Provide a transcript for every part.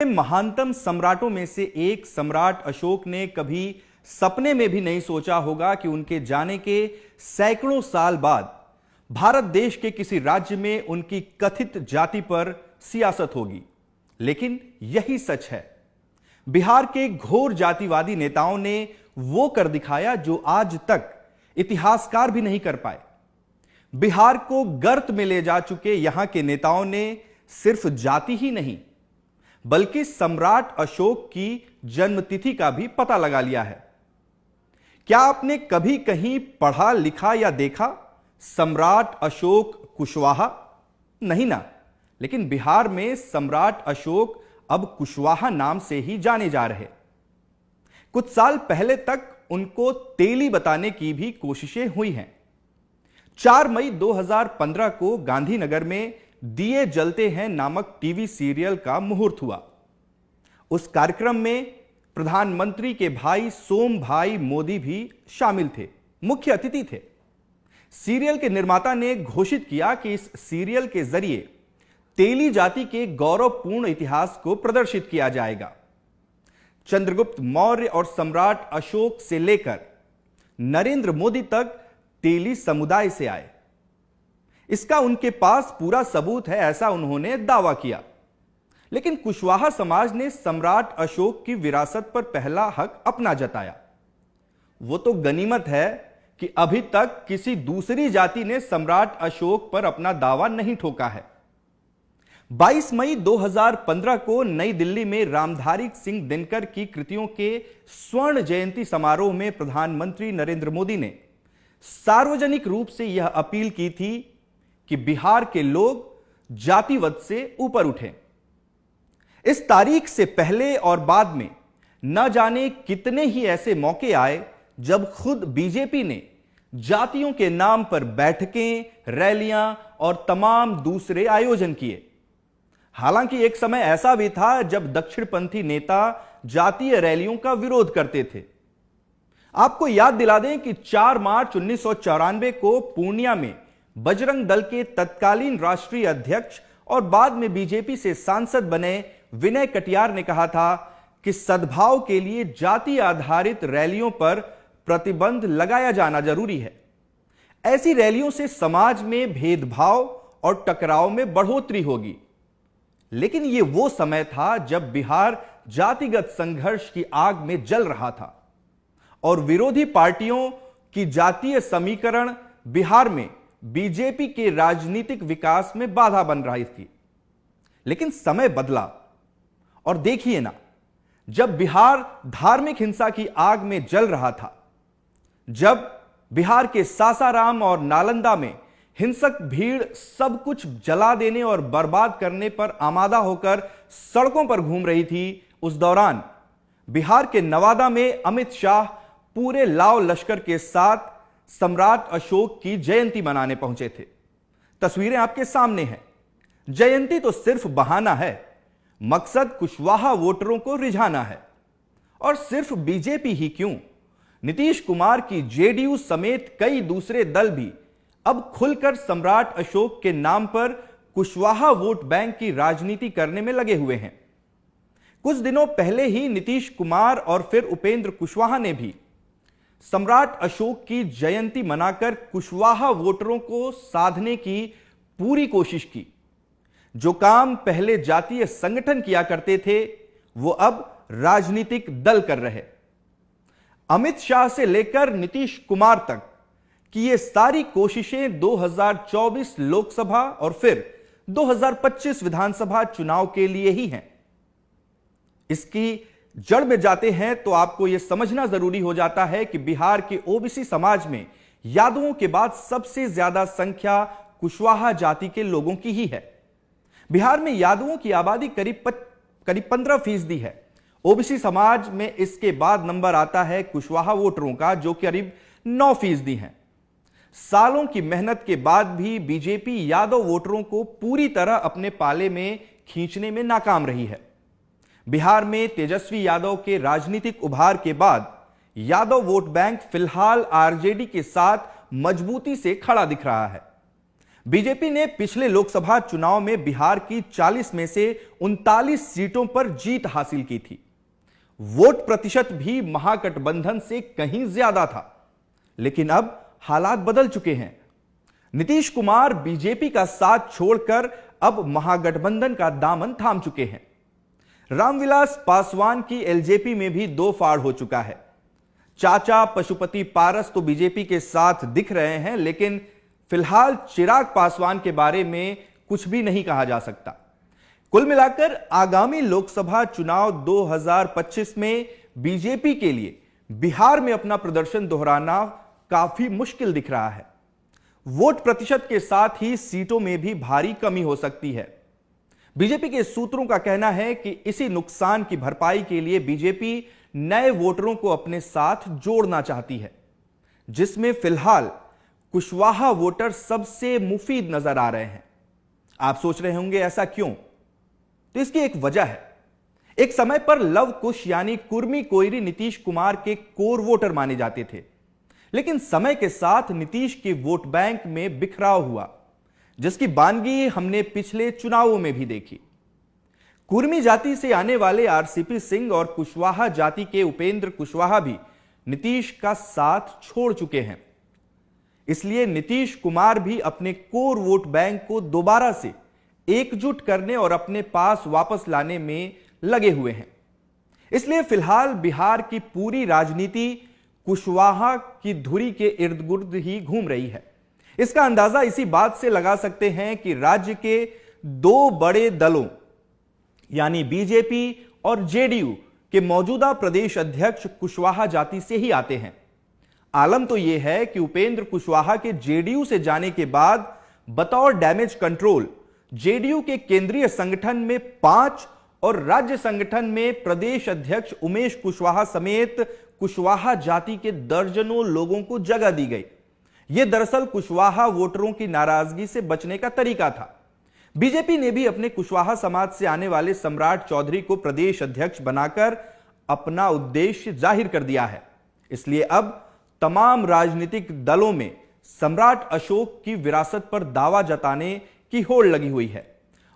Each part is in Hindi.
महानतम सम्राटों में से एक सम्राट अशोक ने कभी सपने में भी नहीं सोचा होगा कि उनके जाने के सैकड़ों साल बाद भारत देश के किसी राज्य में उनकी कथित जाति पर सियासत होगी। लेकिन यही सच है। बिहार के घोर जातिवादी नेताओं ने वो कर दिखाया जो आज तक इतिहासकार भी नहीं कर पाए। बिहार को गर्त में ले जा चुके यहां के नेताओं ने सिर्फ जाति ही नहीं बल्कि सम्राट अशोक की जन्मतिथि का भी पता लगा लिया है। क्या आपने कभी कहीं पढ़ा लिखा या देखा सम्राट अशोक कुशवाहा? नहीं ना। लेकिन बिहार में सम्राट अशोक अब कुशवाहा नाम से ही जाने जा रहे। कुछ साल पहले तक उनको तेली बताने की भी कोशिशें हुई हैं। 4 मई 2015 को गांधीनगर में दिए जलते हैं नामक टीवी सीरियल का मुहूर्त हुआ। उस कार्यक्रम में प्रधानमंत्री के भाई सोम भाई मोदी भी शामिल थे, मुख्य अतिथि थे। सीरियल के निर्माता ने घोषित किया कि इस सीरियल के जरिए तेली जाति के गौरवपूर्ण इतिहास को प्रदर्शित किया जाएगा। चंद्रगुप्त मौर्य और सम्राट अशोक से लेकर नरेंद्र मोदी तक तेली समुदाय से आए। इसका उनके पास पूरा सबूत है, ऐसा उन्होंने दावा किया। लेकिन कुशवाहा समाज ने सम्राट अशोक की विरासत पर पहला हक अपना जताया। वो तो गनीमत है कि अभी तक किसी दूसरी जाति ने सम्राट अशोक पर अपना दावा नहीं ठोका है। 22 मई 2015 को नई दिल्ली में रामधारी सिंह दिनकर की कृतियों के स्वर्ण जयंती समारोह में प्रधानमंत्री नरेंद्र मोदी ने सार्वजनिक रूप से यह अपील की थी कि बिहार के लोग जातिवाद से ऊपर उठें। इस तारीख से पहले और बाद में न जाने कितने ही ऐसे मौके आए जब खुद बीजेपी ने जातियों के नाम पर बैठकें, रैलियां और तमाम दूसरे आयोजन किए। हालांकि एक समय ऐसा भी था जब दक्षिणपंथी नेता जातीय रैलियों का विरोध करते थे। आपको याद दिला दें कि 4 मार्च 1994 को पूर्णिया में बजरंग दल के तत्कालीन राष्ट्रीय अध्यक्ष और बाद में बीजेपी से सांसद बने विनय कटियार ने कहा था कि सद्भाव के लिए जाति आधारित रैलियों पर प्रतिबंध लगाया जाना जरूरी है। ऐसी रैलियों से समाज में भेदभाव और टकराव में बढ़ोतरी होगी। लेकिन यह वो समय था जब बिहार जातिगत संघर्ष की आग में जल रहा था और विरोधी पार्टियों की जातीय समीकरण बिहार में बीजेपी के राजनीतिक विकास में बाधा बन रही थी। लेकिन समय बदला और देखिए ना, जब बिहार धार्मिक हिंसा की आग में जल रहा था, जब बिहार के सासाराम और नालंदा में हिंसक भीड़ सब कुछ जला देने और बर्बाद करने पर आमादा होकर सड़कों पर घूम रही थी, उस दौरान बिहार के नवादा में अमित शाह पूरे लाव लश्कर के साथ सम्राट अशोक की जयंती मनाने पहुंचे थे। तस्वीरें आपके सामने हैं। जयंती तो सिर्फ बहाना है, मकसद कुशवाहा वोटरों को रिझाना है। और सिर्फ बीजेपी ही क्यों, नीतीश कुमार की जेडीयू समेत कई दूसरे दल भी अब खुलकर सम्राट अशोक के नाम पर कुशवाहा वोट बैंक की राजनीति करने में लगे हुए हैं। कुछ दिनों पहले ही नीतीश कुमार और फिर उपेंद्र कुशवाहा ने भी सम्राट अशोक की जयंती मनाकर कुशवाहा वोटरों को साधने की पूरी कोशिश की। जो काम पहले जातीय संगठन किया करते थे, वो अब राजनीतिक दल कर रहे। अमित शाह से लेकर नीतीश कुमार तक की ये सारी कोशिशें 2024 लोकसभा और फिर 2025 विधानसभा चुनाव के लिए ही हैं। इसकी जड़ में जाते हैं तो आपको यह समझना जरूरी हो जाता है कि बिहार के ओबीसी समाज में यादवों के बाद सबसे ज्यादा संख्या कुशवाहा जाति के लोगों की ही है। बिहार में यादवों की आबादी करीब 15% है। ओबीसी समाज में इसके बाद नंबर आता है कुशवाहा वोटरों का, जो करीब 9% है। सालों की मेहनत के बाद भी बीजेपी यादव वोटरों को पूरी तरह अपने पाले में खींचने में नाकाम रही है। बिहार में तेजस्वी यादव के राजनीतिक उभार के बाद यादव वोट बैंक फिलहाल आरजेडी के साथ मजबूती से खड़ा दिख रहा है। बीजेपी ने पिछले लोकसभा चुनाव में बिहार की 40 में से 39 सीटों पर जीत हासिल की थी। वोट प्रतिशत भी महागठबंधन से कहीं ज्यादा था, लेकिन अब हालात बदल चुके हैं। नीतीश कुमार बीजेपी का साथ छोड़कर अब महागठबंधन का दामन थाम चुके हैं। रामविलास पासवान की एलजेपी में भी दो फाड़ हो चुका है। चाचा पशुपति पारस तो बीजेपी के साथ दिख रहे हैं, लेकिन फिलहाल चिराग पासवान के बारे में कुछ भी नहीं कहा जा सकता। कुल मिलाकर आगामी लोकसभा चुनाव 2025 में बीजेपी के लिए बिहार में अपना प्रदर्शन दोहराना काफी मुश्किल दिख रहा है। वोट प्रतिशत के साथ ही सीटों में भी भारी कमी हो सकती है। बीजेपी के सूत्रों का कहना है कि इसी नुकसान की भरपाई के लिए बीजेपी नए वोटरों को अपने साथ जोड़ना चाहती है, जिसमें फिलहाल कुशवाहा वोटर सबसे मुफीद नजर आ रहे हैं। आप सोच रहे होंगे ऐसा क्यों? तो इसकी एक वजह है। एक समय पर लव कुश यानी कुर्मी कोयरी नीतीश कुमार के कोर वोटर माने जाते थे, लेकिन समय के साथ नीतीश के वोट बैंक में बिखराव हुआ, जिसकी बानगी हमने पिछले चुनावों में भी देखी। कुर्मी जाति से आने वाले आरसीपी सिंह और कुशवाहा जाति के उपेंद्र कुशवाहा भी नीतीश का साथ छोड़ चुके हैं। इसलिए नीतीश कुमार भी अपने कोर वोट बैंक को दोबारा से एकजुट करने और अपने पास वापस लाने में लगे हुए हैं। इसलिए फिलहाल बिहार की पूरी राजनीति कुशवाहा की धुरी के इर्द गिर्द ही घूम रही है। इसका अंदाजा इसी बात से लगा सकते हैं कि राज्य के दो बड़े दलों यानी बीजेपी और जेडीयू के मौजूदा प्रदेश अध्यक्ष कुशवाहा जाति से ही आते हैं। आलम तो यह है कि उपेंद्र कुशवाहा के जेडीयू से जाने के बाद बतौर डैमेज कंट्रोल जेडीयू के केंद्रीय संगठन में 5 और राज्य संगठन में प्रदेश अध्यक्ष उमेश कुशवाहा समेत कुशवाहा जाति के दर्जनों लोगों को जगह दी गई। यह दरअसल कुशवाहा वोटरों की नाराजगी से बचने का तरीका था। बीजेपी ने भी अपने कुशवाहा समाज से आने वाले सम्राट चौधरी को प्रदेश अध्यक्ष बनाकर अपना उद्देश्य जाहिर कर दिया है। इसलिए अब तमाम राजनीतिक दलों में सम्राट अशोक की विरासत पर दावा जताने की होड़ लगी हुई है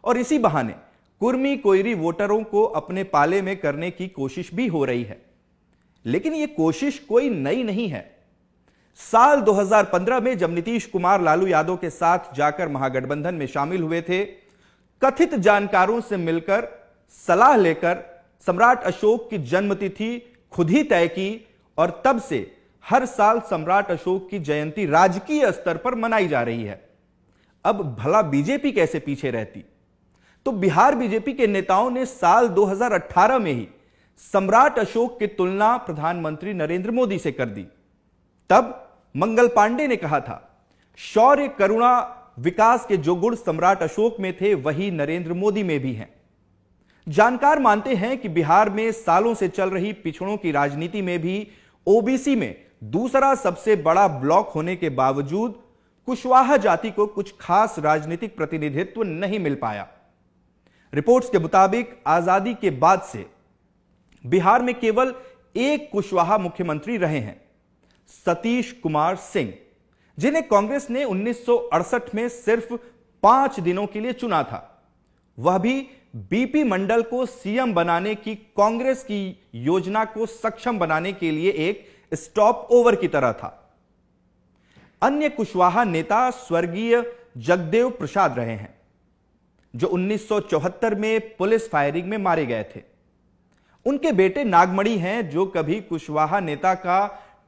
और इसी बहाने कुर्मी कोयरी वोटरों को अपने पाले में करने की कोशिश भी हो रही है। लेकिन यह कोशिश कोई नई नहीं है। साल 2015 में जब नीतीश कुमार लालू यादव के साथ जाकर महागठबंधन में शामिल हुए थे, कथित जानकारों से मिलकर सलाह लेकर सम्राट अशोक की जन्मतिथि खुद ही तय की और तब से हर साल सम्राट अशोक की जयंती राजकीय स्तर पर मनाई जा रही है। अब भला बीजेपी कैसे पीछे रहती? तो बिहार बीजेपी के नेताओं ने साल 2018 में ही सम्राट अशोक की तुलना प्रधानमंत्री नरेंद्र मोदी से कर दी। तब मंगल पांडे ने कहा था, शौर्य, करुणा, विकास के जो गुण सम्राट अशोक में थे वही नरेंद्र मोदी में भी हैं। जानकार मानते हैं कि बिहार में सालों से चल रही पिछड़ों की राजनीति में भी ओबीसी में दूसरा सबसे बड़ा ब्लॉक होने के बावजूद कुशवाहा जाति को कुछ खास राजनीतिक प्रतिनिधित्व नहीं मिल पाया। रिपोर्ट्स के मुताबिक आजादी के बाद से बिहार में केवल एक कुशवाहा मुख्यमंत्री रहे हैं, सतीश कुमार सिंह, जिन्हें कांग्रेस ने 1968 में सिर्फ 5 दिनों के लिए चुना था। वह भी बीपी मंडल को सीएम बनाने की कांग्रेस की योजना को सक्षम बनाने के लिए एक स्टॉप ओवर की तरह था। अन्य कुशवाहा नेता स्वर्गीय जगदेव प्रसाद रहे हैं, जो 1974 में पुलिस फायरिंग में मारे गए थे। उनके बेटे नागमणि हैं, जो कभी कुशवाहा नेता का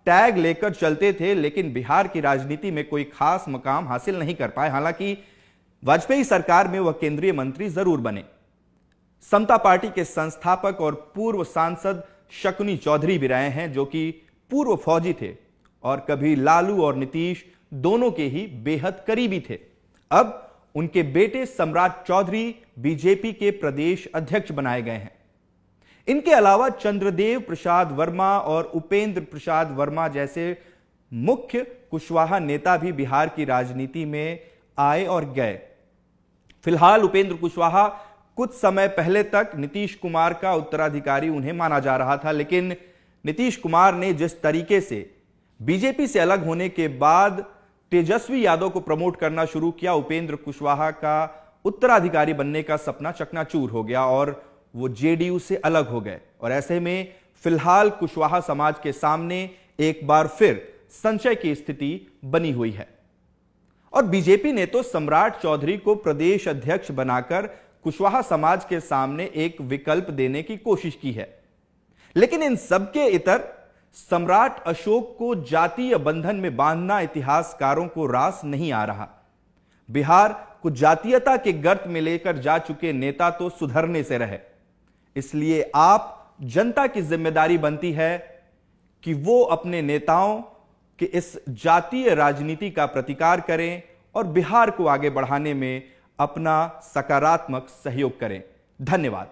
टैग लेकर चलते थे, लेकिन बिहार की राजनीति में कोई खास मकाम हासिल नहीं कर पाए। हालांकि वाजपेयी सरकार में वह केंद्रीय मंत्री जरूर बने। समता पार्टी के संस्थापक और पूर्व सांसद शकुनी चौधरी भी रहे हैं, जो कि पूर्व फौजी थे और कभी लालू और नीतीश दोनों के ही बेहद करीबी थे। अब उनके बेटे सम्राट चौधरी बीजेपी के प्रदेश अध्यक्ष बनाए गए हैं। इनके अलावा चंद्रदेव प्रसाद वर्मा और उपेंद्र प्रसाद वर्मा जैसे मुख्य कुशवाहा नेता भी बिहार की राजनीति में आए और गए। फिलहाल उपेंद्र कुशवाहा कुछ समय पहले तक नीतीश कुमार का उत्तराधिकारी उन्हें माना जा रहा था, लेकिन नीतीश कुमार ने जिस तरीके से बीजेपी से अलग होने के बाद तेजस्वी यादव को प्रमोट करना शुरू किया, उपेंद्र कुशवाहा का उत्तराधिकारी बनने का सपना चकनाचूर हो गया और वो जेडीयू से अलग हो गए। और ऐसे में फिलहाल कुशवाहा समाज के सामने एक बार फिर संशय की स्थिति बनी हुई है। और बीजेपी ने तो सम्राट चौधरी को प्रदेश अध्यक्ष बनाकर कुशवाहा समाज के सामने एक विकल्प देने की कोशिश की है। लेकिन इन सबके इतर सम्राट अशोक को जातीय बंधन में बांधना इतिहासकारों को रास नहीं आ रहा। बिहार को जातीयता के गर्त में लेकर जा चुके नेता तो सुधरने से रहे। इसलिए आप जनता की जिम्मेदारी बनती है कि वो अपने नेताओं के इस जातीय राजनीति का प्रतिकार करें और बिहार को आगे बढ़ाने में अपना सकारात्मक सहयोग करें। धन्यवाद।